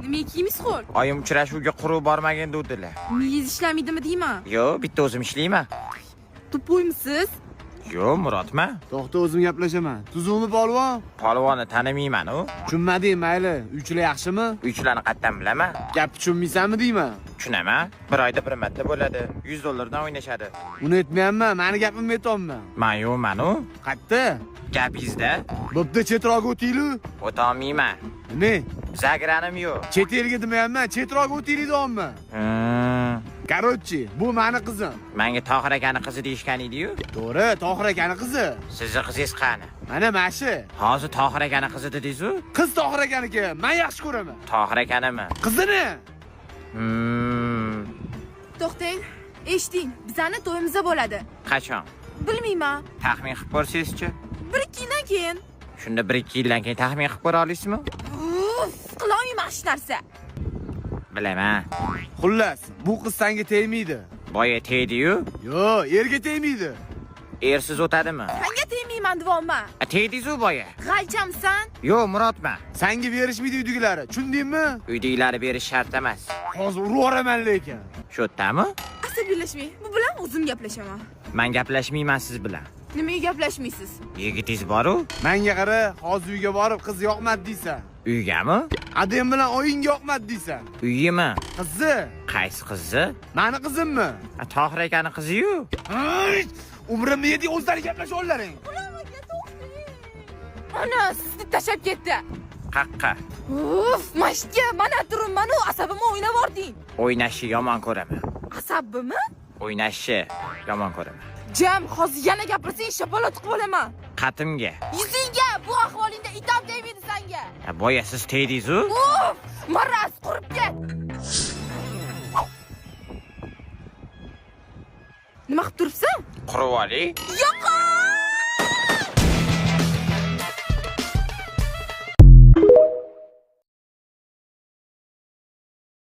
Demak, kiyimiz qo'l. Oyim uchrashuvga quruv bormagan dedilar. Miyiz ishlamaydimi deyman? Yo, bitta o'zim ishlayman. To'poymisiz? Yo, Murodman. To'xta, o'zim gaplashaman. Tuzukmi polvon? Polvonni tanimayman u. Tushunmading, mayli. Uchlar yaxshimi? Uchlarni qatdan bilaman. Gap tushunmaysanmi deyman? Tushunaman. Bir oyda bir marta bo'ladi. 100 dollardan o'ynashadi. Uni aytmayapman, meni gapimni aytyapman. Men u. Qayerda? Gapingizda Bo'pti, chetroqqa o'tinglar. o'tolmayman. Ne? Zagranim yo'q. Chet elga demayapman, chetroqqa o'tinglar deyapman. Короче, bu meni qizim. Menga Tohir akani qizi deyishgan edi-yu. To'g'ri, Tohir akani qizi. Sizni qizingiz qani? Mana mashi. Hozir Tohir akani qizi dedingiz-ku? Qiz Tohir akaniki, men yaxshi ko'raman. Tohir akanimi? Qizini. To'xtang, eshiting, bizani to'yimizda bo'ladi. Qachon? Bilmayman. Taxmin qilib ko'rsangiz-chi? 1-2 yildan keyin. Shunda 1-2 yildan keyin taxmin qilib ko'ra olasizmi? Qilolmayman hech narsa. Bilaman. Xullas, bu qiz senga tegmaydi. Boya tegdi-yu. Yo, erga tegmaydi. Ersiz o'tadimi? Senga tegmayman deyapman. Tegdingiz-ku boya. G'alchamsan? Yo, Murodman. Senga berishmaydi uydagilari, tushundingmi? Uydagilar berish shart emas. Hozir urib yuboraman lekin. Shu yerdami? Asabiylashmang. Bu bilan o'zim gaplashaman. Men gaplashmayman siz bilan. Nimaga gaplashmaysiz? Yigitingiz bor-ku? Menga qara, hozir uyga borib qiz yoqmadi deysan. Uygami? Adem bilan oyingga yoqmadi deysan. Uyimi? Qizi? Qaysi qizi? Meni qizimmi? Tohir akani qizi-yu. Umrimni yeding, o'zlari gaplasholaring. Ana, sizni tashab ketdi. Qaqqa. Uf, mashga, mana turibman, asabimni o'ynab yording. O'ynashni yomon ko'raman. Asabimmi? O'ynashni yomon ko'raman. Jam, hozir yana gapirsang, shapaloq qilib olaman. Qatimga. Yuzingga, bu ahvolingda itom tegmaydi senga. Boya siz tegdingiz-ku? Uf, maraz qurib ket. Nima qilib turibsan? Qurib oling. Yo'q!